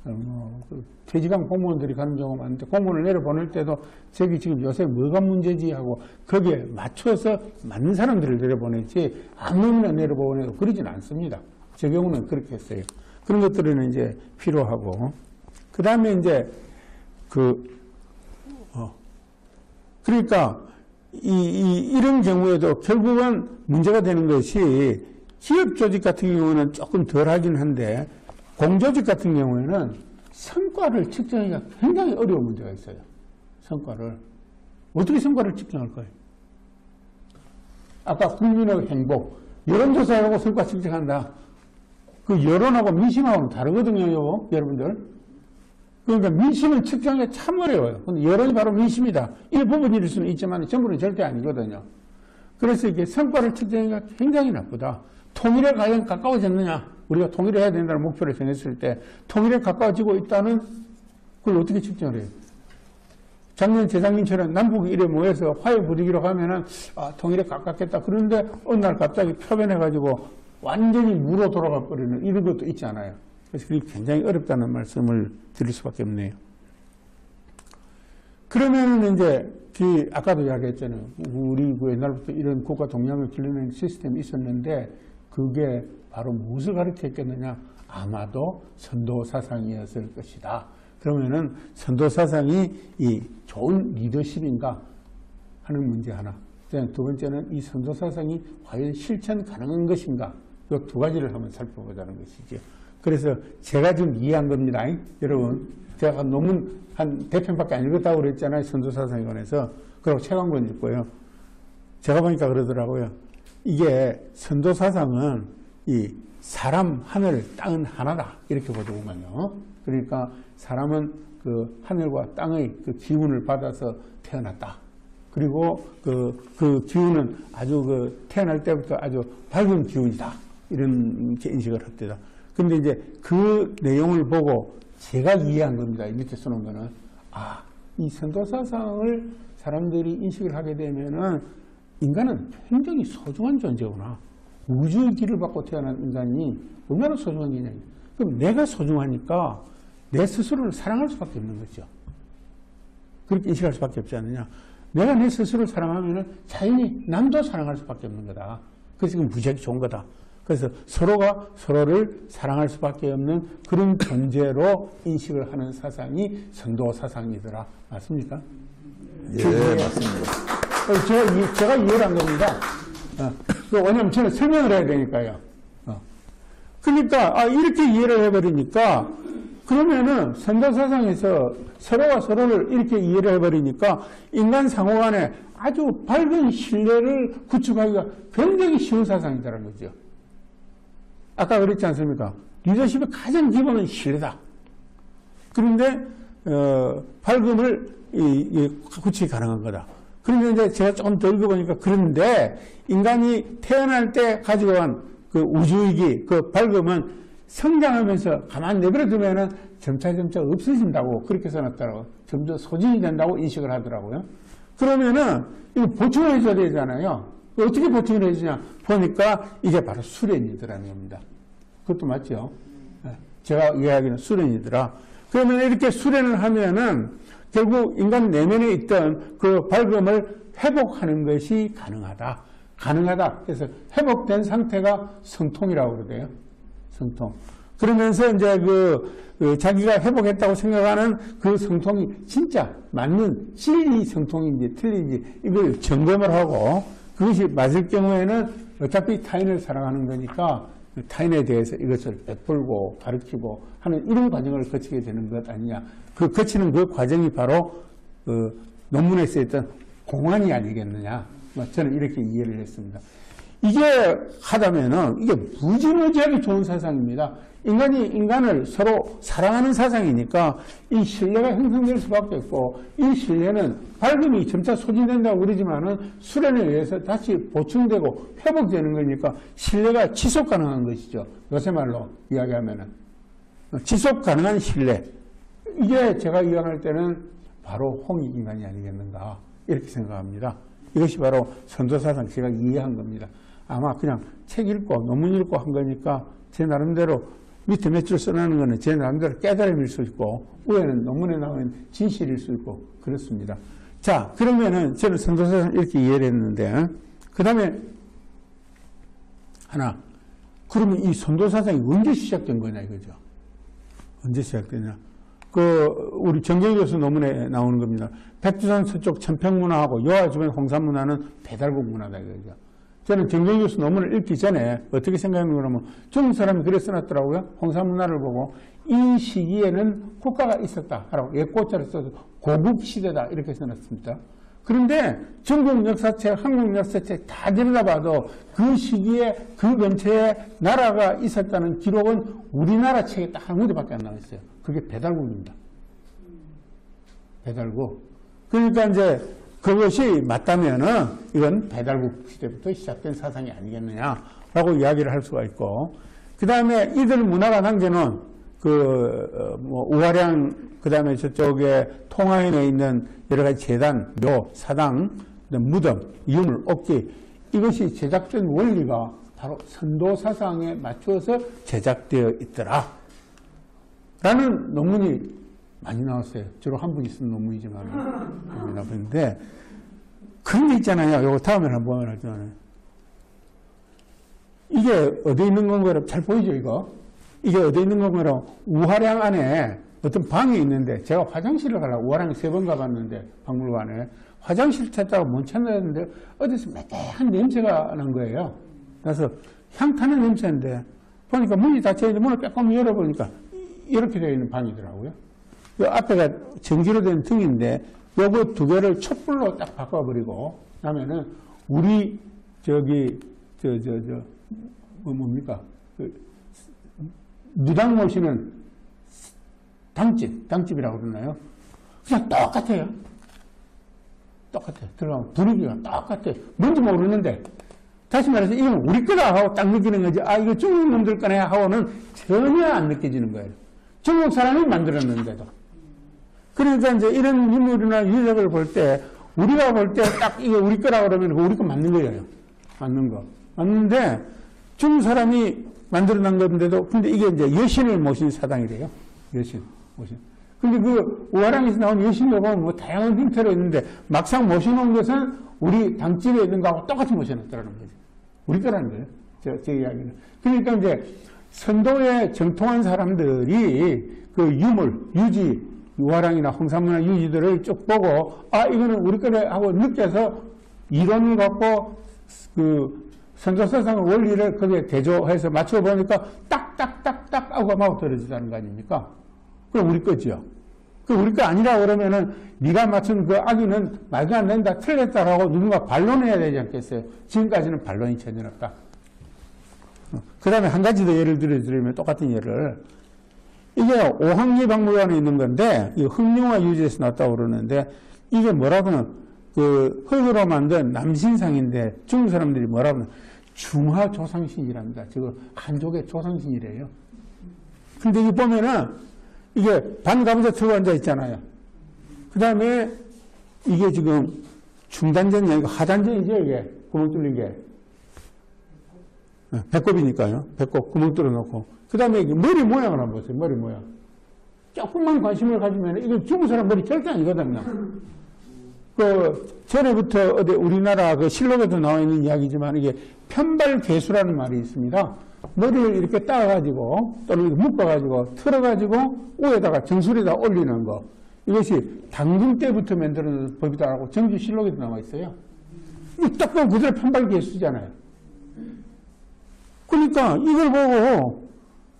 그 퇴직한 공무원들이 가는 경우가 많은데 공무원을 내려보낼 때도 저기 지금 요새 뭐가 문제지 하고 거기에 맞춰서 맞는 사람들을 내려보내지 아무나 내려보내고 그러진 않습니다. 제 경우는 그렇게 했어요. 그런 것들은 이제 필요하고 그 다음에 이제 그러니까 이런 경우에도 결국은 문제가 되는 것이 기업 조직 같은 경우는 조금 덜 하긴 한데 공조직 같은 경우에는 성과를 측정하기가 굉장히 어려운 문제가 있어요. 성과를. 어떻게 성과를 측정할 거예요? 아까 국민의 행복, 여론조사하고 성과 측정한다. 그 여론하고 민심하고는 다르거든요, 여러분들. 그러니까 민심을 측정하기가 참 어려워요. 근데 여론이 바로 민심이다. 일부분일 수는 있지만 전부는 절대 아니거든요. 그래서 이게 성과를 측정하기가 굉장히 나쁘다. 통일에 과연 가까워졌느냐? 우리가 통일을 해야 된다는 목표를 정했을 때 통일에 가까워지고 있다는 그걸 어떻게 측정을 해요? 작년, 재작년처럼 남북이 이래 모여서 화해 부리기로 하면은 통일에 가깝겠다. 그런데 어느 날 갑자기 표변해가지고 완전히 무로 돌아가 버리는 이런 것도 있지 않아요. 그래서 그게 굉장히 어렵다는 말씀을 드릴 수밖에 없네요. 그러면은 이제 아까도 이야기했잖아요. 우리 그 옛날부터 이런 국가 동향을 길러내는 시스템이 있었는데 그게 바로 무엇을 가르쳤겠느냐? 아마도 선도 사상이었을 것이다. 그러면은 선도 사상이 이 좋은 리더십인가 하는 문제 하나. 두 번째는 이 선도 사상이 과연 실천 가능한 것인가? 이 두 가지를 한번 살펴보자는 것이죠. 그래서 제가 지금 이해한 겁니다. 여러분, 제가 논문 한 대편밖에 안 읽었다고 그랬잖아요. 선도 사상에 관해서. 그리고 책 한 권 읽고요. 제가 보니까 그러더라고요. 이게 선도 사상은 이 사람, 하늘, 땅은 하나다. 이렇게 보더구만요. 그러니까 사람은 그 하늘과 땅의 그 기운을 받아서 태어났다. 그리고 그 기운은 아주 태어날 때부터 아주 밝은 기운이다. 이런 인식을 합니다. 근데 이제 그 내용을 보고 제가 이해한 겁니다. 이 밑에 써놓은 거는. 이 선도 사상을 사람들이 인식을 하게 되면은 인간은 굉장히 소중한 존재구나. 우주의 길을 받고 태어난 인간이 얼마나 소중한 개냐. 그럼 내가 소중하니까 내 스스로를 사랑할 수밖에 없는 거죠. 그렇게 인식할 수밖에 없지 않느냐. 내가 내 스스로를 사랑하면은 자연히 남도 사랑할 수밖에 없는 거다. 그래서 지금 무지하게 좋은 거다. 그래서 서로가 서로를 사랑할 수밖에 없는 그런 존재로 인식을 하는 사상이 선도 사상이더라. 맞습니까? 예, 맞습니다. 제가 이해를 한 겁니다. 왜냐면 저는 설명을 해야 되니까요. 그러니까, 이렇게 이해를 해버리니까, 그러면은 선도 사상에서 서로가 서로를 이렇게 이해를 해버리니까 인간 상호 간에 아주 밝은 신뢰를 구축하기가 굉장히 쉬운 사상이라는 거죠. 아까 그랬지 않습니까? 리더십의 가장 기본은 신뢰다. 그런데, 밝음을 구축이 가능한 거다. 그런데 이제 제가 조금 더 읽어보니까 그런데 인간이 태어날 때 가지고 간 그 우주이기, 그 밝음은 성장하면서 가만 내버려 두면은 점차 없어진다고 그렇게 써놨더라고요. 점점 소진이 된다고 인식을 하더라고요. 그러면은 이거 보충을 해줘야 되잖아요. 어떻게 보충을 해주냐 보니까 이게 바로 수련이더라는 겁니다. 그것도 맞죠? 제가 이야기하기는 수련이더라. 그러면 이렇게 수련을 하면은 결국 인간 내면에 있던 그 밝음을 회복하는 것이 가능하다. 그래서 회복된 상태가 성통이라고 그러대요. 성통. 그러면서 이제 자기가 회복했다고 생각하는 그 성통이 진짜 맞는 진리 성통인지 틀린지 이걸 점검을 하고 그것이 맞을 경우에는 어차피 타인을 사랑하는 거니까 타인에 대해서 이것을 베풀고 가르치고 하는 이런 과정을 거치게 되는 것 아니냐. 거치는 그 과정이 바로 논문에 쓰였던 공안이 아니겠느냐. 저는 이렇게 이해를 했습니다. 이게 하다면은 이게 무지무지하게 좋은 사상입니다. 인간이 인간을 서로 사랑하는 사상이니까 이 신뢰가 형성될 수밖에 없고 이 신뢰는 밝음이 점차 소진된다고 그러지만은 수련에 의해서 다시 보충되고 회복되는 거니까 신뢰가 지속 가능한 것이죠. 요새 말로 이야기하면은 지속 가능한 신뢰. 이게 제가 이야기할 때는 바로 홍익 인간이 아니겠는가 이렇게 생각합니다. 이것이 바로 선도사상 제가 이해한 겁니다. 아마 그냥 책 읽고 논문 읽고 한 거니까 제 나름대로 밑에 몇 줄 써놓는 거는 제 나름대로 깨달음일 수 있고 위에는 논문에 나오는 진실일 수 있고 그렇습니다. 자, 그러면은 저는 선도사상 이렇게 이해를 했는데 그 다음에 하나, 그러면 이 선도사상이 언제 시작된 거냐 이거죠. 언제 시작되냐. 우리 정경희 교수 논문에 나오는 겁니다. 백두산 서쪽 천평문화하고 여화 주변 홍산문화는 배달국 문화다 이거죠. 저는 정경희 교수 논문을 읽기 전에 어떻게 생각했는가 하면 중국 사람이 그래 써놨더라고요. 홍산문화를 보고 이 시기에는 국가가 있었다 하라고 옛고자를 써서 고국시대다 이렇게 써놨습니다. 그런데 중국 역사책, 한국 역사책 다 들여다봐도 그 시기에 그 근처에 나라가 있었다는 기록은 우리나라 책에 딱 한 군데밖에 안 나와있어요. 그게 배달국입니다. 배달국. 그러니까 이제 그것이 맞다면은 이건 배달국 시대부터 시작된 사상이 아니겠느냐라고 이야기를 할 수가 있고, 그 다음에 이들 문화가 남겨놓은 우화량, 그 다음에 저쪽에 통화인에 있는 여러 가지 재단, 묘, 사당, 무덤, 유물, 옥기, 이것이 제작된 원리가 바로 선도 사상에 맞추어서 제작되어 있더라. 라는 논문이 많이 나왔어요. 주로 한 분이 쓴 논문이지만 많이 나왔는데 그런 게 있잖아요. 요거 다음에 한번 하잖아요. 이게 어디에 있는 건가요? 잘 보이죠, 이거? 이게 어디에 있는 건가요? 우화량 안에 어떤 방이 있는데 제가 화장실을 가려고 우화량에 3번 가봤는데 박물관에 화장실 찾다가 못 찾는데 어디서 매대한 냄새가 난 거예요. 그래서 향 타는 냄새인데 보니까 문이 닫혀있는데 문을 빼꼼 열어보니까 이렇게 되어 있는 방이더라고요. 이 앞에가 전기로 된 등인데 요거 두 개를 촛불로 딱 바꿔버리고 나면은 우리 뭡니까? 무당 모시는 당집이라고 그러나요? 그냥 똑같아요. 똑같아요. 들어가면 분위기가 똑같아요. 뭔지 모르는데 다시 말해서 이건 우리 거다 하고 딱 느끼는 거지. 아, 이거 중국 놈들 거네 하고는 전혀 안 느껴지는 거예요. 중국 사람이 만들었는데도. 그러니까 이제 이런 인물이나 유적을 볼 때 우리가 볼 때 딱 이게 우리 거라 그러면 우리 거 맞는 거예요. 맞는 거. 맞는데 중국 사람이 만들어낸 건데도 근데 이게 이제 여신을 모신 사당이래요. 여신. 근데 그 우화량에서 나온 여신도 보면 뭐 다양한 형태로 있는데 막상 모셔놓은 것은 우리 당집에 있는 거하고 똑같이 모셔놨더라는 거죠. 우리 거라는 거예요. 제 이야기는. 그러니까 이제 선도에 정통한 사람들이 그 유물, 유지, 유화랑이나 홍산문화 유지들을 쭉 보고, 아, 이거는 우리 거래 하고 느껴서 이론을 갖고 그 선도사상 원리를 거기에 대조해서 맞춰보니까 딱딱딱딱 하고 막 떨어지다는 거 아닙니까? 그럼 우리 거죠. 그 우리 거 아니라 그러면은 네가 맞춘 그 악의는 말도 안 된다, 틀렸다라고 누군가 반론해야 되지 않겠어요? 지금까지는 반론이 전혀 없다. 그 다음에 한 가지 더 예를 들어드리면 똑같은 예를, 이게 오항리 박물관에 있는 건데, 이 흑룡화 유지에서 나왔다고 그러는데, 이게 뭐라고 하면, 그 흙으로 만든 남신상인데, 중국 사람들이 뭐라고 하면, 중화조상신이랍니다. 지금 한족의 조상신이래요. 근데 이거 보면은, 이게 반가부자 들고 앉아 있잖아요. 그 다음에, 이게 지금 중단전이 아니고 하단전이죠, 이게. 구멍 뚫린 게. 배꼽이니까요. 배꼽 구멍 뚫어놓고. 그 다음에 머리 모양을 한번 보세요. 머리 모양. 조금만 관심을 가지면 이거 중국 사람 머리 절대 아니거든요. 그 전에부터 어디 우리나라 그 실록에도 나와 있는 이야기지만 이게 편발개수라는 말이 있습니다. 머리를 이렇게 따가지고 또는 묶어가지고 틀어가지고 위에다가 정수리에다 올리는 거. 이것이 당군 때부터 만드는 법이다라고 정주실록에도 나와 있어요. 이 딱 보면 그대로 편발개수잖아요. 그러니까 이걸 보고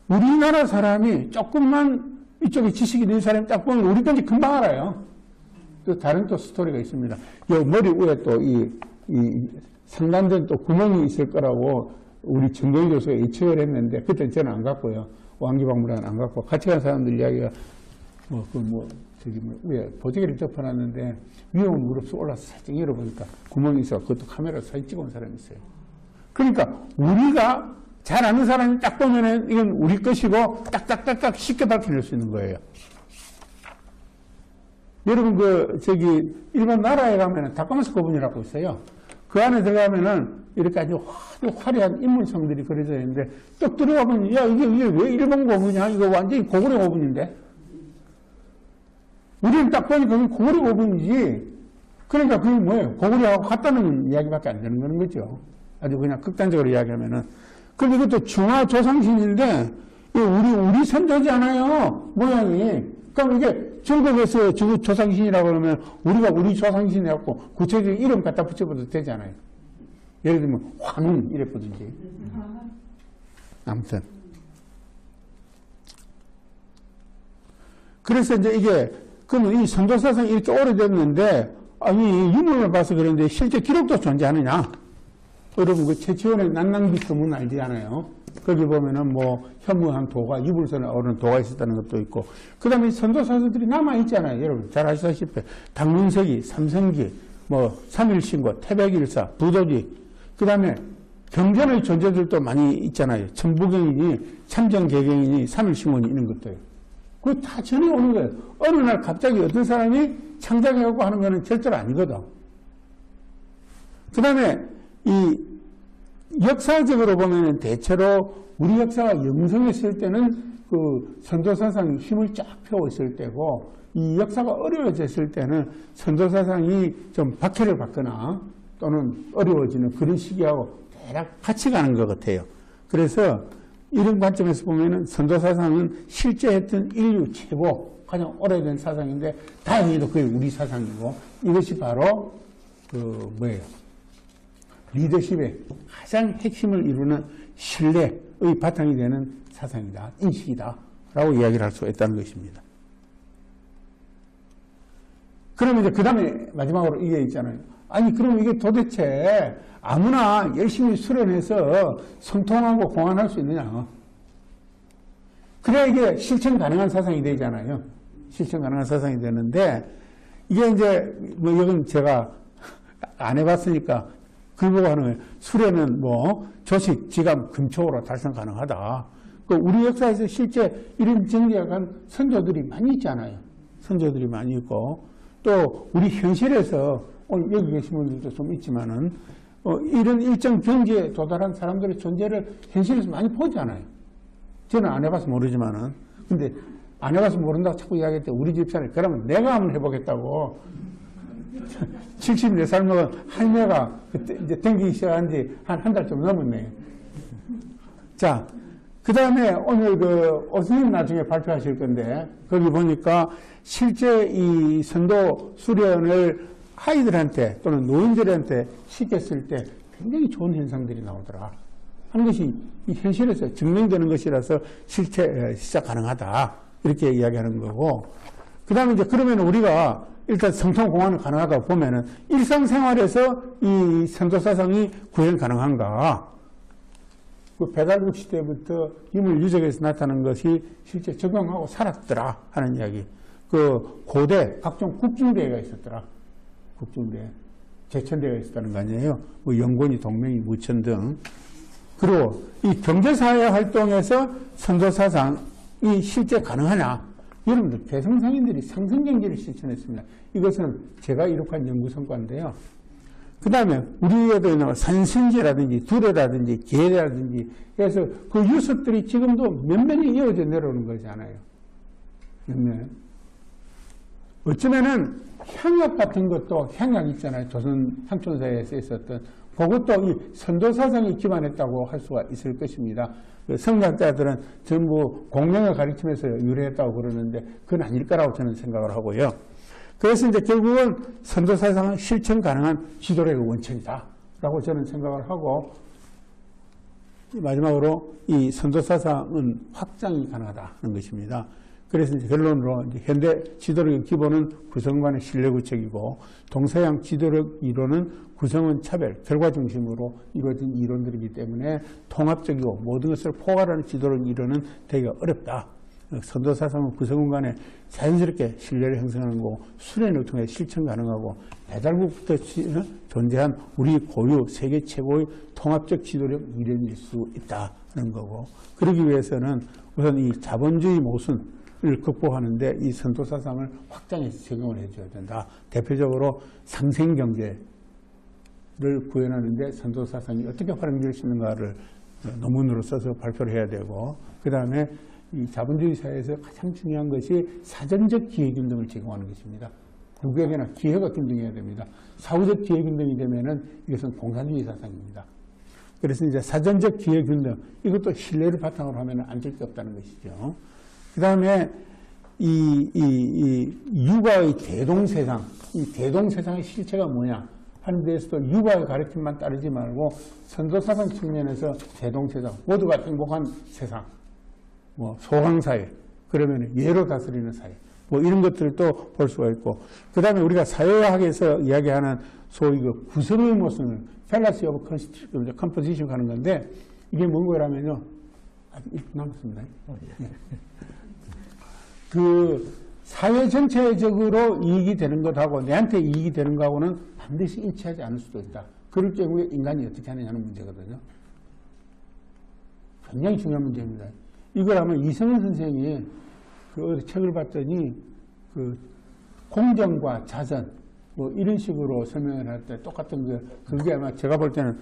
우리나라 사람이 조금만 이쪽에 지식이 있는 사람이 딱 보면 우리 건지 금방 알아요. 또 다른 또 스토리가 있습니다. 이 머리 위에 또 이 상단된 또 구멍이 있을 거라고 우리 정동희 교수가 예측을 했는데 그때 저는 안 갔고요. 왕기박물관 안 갔고 같이 간 사람들 이야기가 위에 보조개를 덮어놨는데 위험은 무릎수 올라서 살짝 열어보니까 구멍이 있어. 그것도 카메라로 사진 찍어온 사람이 있어요. 그러니까 우리가 잘 아는 사람이 딱 보면은 이건 우리 것이고 딱딱딱딱 쉽게 밝혀낼 수 있는 거예요. 여러분 일본 나라에 가면은 다카마스 고분이라고 있어요. 그 안에 들어가면은 이렇게 아주 화려한 인물성들이 그려져 있는데 딱 들어가면 야 이게 왜 일본 고분이야? 이거 완전히 고구려 고분인데. 우리는 딱 보니까 그게 고구려 고분이지. 그러니까 그게 뭐예요? 고구려하고 같다는 이야기밖에 안 되는 거는 거죠. 아주 그냥 극단적으로 이야기하면은. 그런데 이것도 중화조상신인데, 우리 선조지 않아요, 모양이. 그럼 이게 중국에서 조상신이라고 그러면 우리가 우리 조상신 해갖고 구체적인 이름 갖다 붙여봐도 되잖아요. 예를 들면, 환웅, 이랬거든지. 아무튼. 그래서 이제 이게, 그러면 이 선조사상이 이렇게 오래됐는데, 아니, 유물을 봐서 그런데 실제 기록도 존재하느냐? 여러분, 그 최치원의 난낭비 서문 알잖아요. 거기 보면은 현무한 도가, 유불선에 오르는 도가 있었다는 것도 있고, 그 다음에 선조사서들이 남아있잖아요. 여러분, 잘 아시다시피, 당문서기, 삼성기, 삼일신고, 태백일사, 부도지, 그 다음에 경전의 존재들도 많이 있잖아요. 천부경이니, 참정개경이니, 삼일신고니 이런 것들. 그거 다 전해오는 거예요. 어느 날 갑자기 어떤 사람이 창작해갖고 하는 거는 절대로 아니거든. 그 다음에, 역사적으로 보면 대체로 우리 역사가 영성했을 때는 그 선조사상이 힘을 쫙 펴있을 때고 이 역사가 어려워졌을 때는 선조사상이 좀 박해를 받거나 또는 어려워지는 그런 시기하고 대략 같이 가는 것 같아요. 그래서 이런 관점에서 보면은 선조사상은 실제 했던 인류 최고 가장 오래된 사상인데 다행히도 그게 우리 사상이고 이것이 바로 리더십의 가장 핵심을 이루는 신뢰의 바탕이 되는 사상이다, 인식이다 라고 이야기를 할 수가 있다는 것입니다. 그러면 이제 그 다음에 마지막으로 이게 있잖아요. 아니 그럼 이게 도대체 아무나 열심히 수련해서 성통하고 공안할 수 있느냐. 그래야 이게 실천 가능한 사상이 되잖아요. 실천 가능한 사상이 되는데 이게 이제 이건 제가 안 해봤으니까 그걸 보고 하는 거예요. 수련은 조식, 지감, 금초로 달성 가능하다. 우리 역사에서 실제 이런 정리한 선조들이 많이 있잖아요. 선조들이 많이 있고, 또 우리 현실에서, 오늘 여기 계신 분들도 좀 있지만은, 이런 일정 경지에 도달한 사람들의 존재를 현실에서 많이 보잖아요. 저는 안 해봐서 모르지만은. 근데 안 해봐서 모른다고 자꾸 이야기할 때 우리 집사람이 그러면 내가 한번 해보겠다고. 74살 먹은 할매가 그때 이제 댕기기 시작한 지 한 달 좀 넘었네요. 자, 그 다음에 오늘 오스님 나중에 발표하실 건데, 거기 보니까 실제 이 선도 수련을 아이들한테 또는 노인들한테 시켰을 때 굉장히 좋은 현상들이 나오더라 하는 것이 이 현실에서 증명되는 것이라서 실제 시작 가능하다. 이렇게 이야기하는 거고, 그 다음에 이제 그러면 우리가 일단 성통공헌은 가능하다고 보면은 일상생활에서 이 선도사상이 구현 가능한가? 그 배달국 시대부터 유물 유적에서 나타난 것이 실제 적용하고 살았더라 하는 이야기. 그 고대 각종 국중대회가 있었더라. 국중대회. 제천대회가 있었다는 거 아니에요? 뭐 영곤이, 동맹이, 무천 등. 그리고 이 경제사회 활동에서 선도사상이 실제 가능하냐? 여러분들 대성상인들이 상승경제를 실천했습니다. 이것은 제가 이룩한 연구 성과인데요. 그 다음에 우리에도 있는 산신제라든지 두레라든지 계라든지 해서 그 유석들이 지금도 면면이 이어져 내려오는 거잖아요. 면면. 어쩌면은 향약 같은 것도 향약 있잖아요. 조선 향촌사에서 있었던 그것도 이 선도사상이 기반했다고 할 수가 있을 것입니다. 성리학자들은 전부 공명을 가르치면서 유래했다고 그러는데 그건 아닐 거라고 저는 생각을 하고요. 그래서 이제 결국은 선도사상은 실천 가능한 지도력의 원천이다 라고 저는 생각을 하고, 마지막으로 이 선도사상은 확장이 가능하다는 것입니다. 그래서 이제 결론으로 이제 현대 지도력의 기본은 구성 간의 신뢰 구축이고, 동서양 지도력 이론은 구성원 차별, 결과 중심으로 이루어진 이론들이기 때문에 통합적이고 모든 것을 포괄하는 지도력 이론은 되기 어렵다. 선도사상은 구성원 간에 자연스럽게 신뢰를 형성하는 거고, 수련을 통해 실천 가능하고, 배달국부터 존재한 우리 고유 세계 최고의 통합적 지도력 이론일 수 있다는 거고, 그러기 위해서는 우선 이 자본주의 모순을 극복하는데 이 선도사상을 확장해서 적용을 해줘야 된다. 대표적으로 상생경제를 구현하는데 선도사상이 어떻게 활용될 수 있는가를 논문으로 써서 발표를 해야 되고, 그 다음에 이 자본주의 사회에서 가장 중요한 것이 사전적 기회균등을 제공하는 것입니다. 누구에게나 기회가 균등해야 됩니다. 사후적 기회균등이 되면은 이것은 공산주의 사상입니다. 그래서 이제 사전적 기회균등, 이것도 신뢰를 바탕으로 하면 안 될 게 없다는 것이죠. 그 다음에 이 육아의 대동세상, 이 대동세상의 실체가 뭐냐 하는 데에서도 육아의 가르침만 따르지 말고 선도사상 측면에서 대동세상, 모두가 행복한 세상, 뭐 소강사회, 그러면 예로 다스리는 사회, 뭐 이런 것들도 볼 수가 있고, 그 다음에 우리가 사회학에서 이야기하는 소위 그 구성의 모순을 펠라시 오브 컴포지션 하는 건데, 이게 뭔거라면요, 아직 1분 남았습니다. 그 사회 전체적으로 이익이 되는 것하고 내한테 이익이 되는 것하고는 반드시 일치하지 않을 수도 있다. 그럴 경우에 인간이 어떻게 하느냐는 문제거든요. 굉장히 중요한 문제입니다. 이걸 아마 이성은 선생이 그 어디 책을 봤더니 그 공정과 자선 뭐 이런 식으로 설명을 할 때 똑같은 그게 아마 제가 볼 때는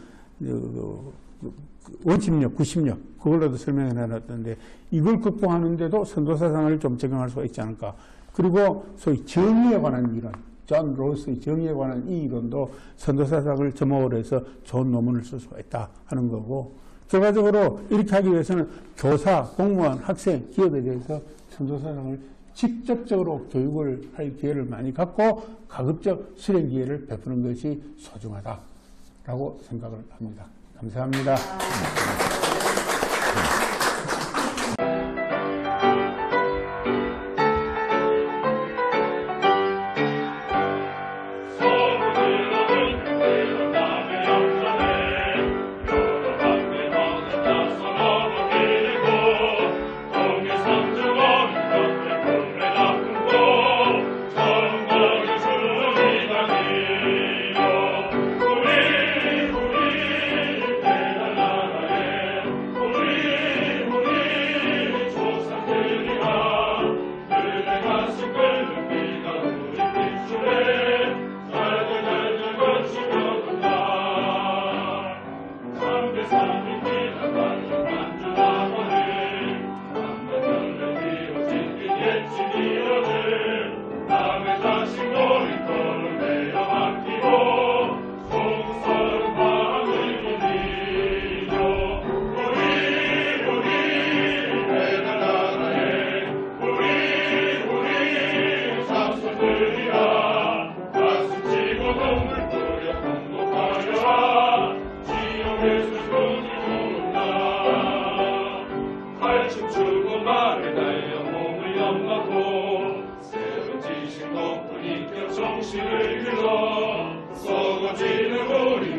원칙력, 구심력 그걸로도 설명을 해놨던데, 이걸 극복하는데도 선도사상을 좀 적용할 수가 있지 않을까. 그리고 소위 정의에 관한 이론, 존 롤스의 정의에 관한 이 이론도 선도사상을 접목을 해서 좋은 논문을 쓸 수가 있다 하는 거고, 결과적으로 이렇게 하기 위해서는 교사, 공무원, 학생, 기업에 대해서 선도사상을 직접적으로 교육을 할 기회를 많이 갖고 가급적 수련 기회를 베푸는 것이 소중하다라고 생각을 합니다. 감사합니다. 다시 놀이터를 내려 날 춤추고 말을 달려 몸을 연마고 새로운 지식 덕분 인격 정신을 길러 썩어지는 우리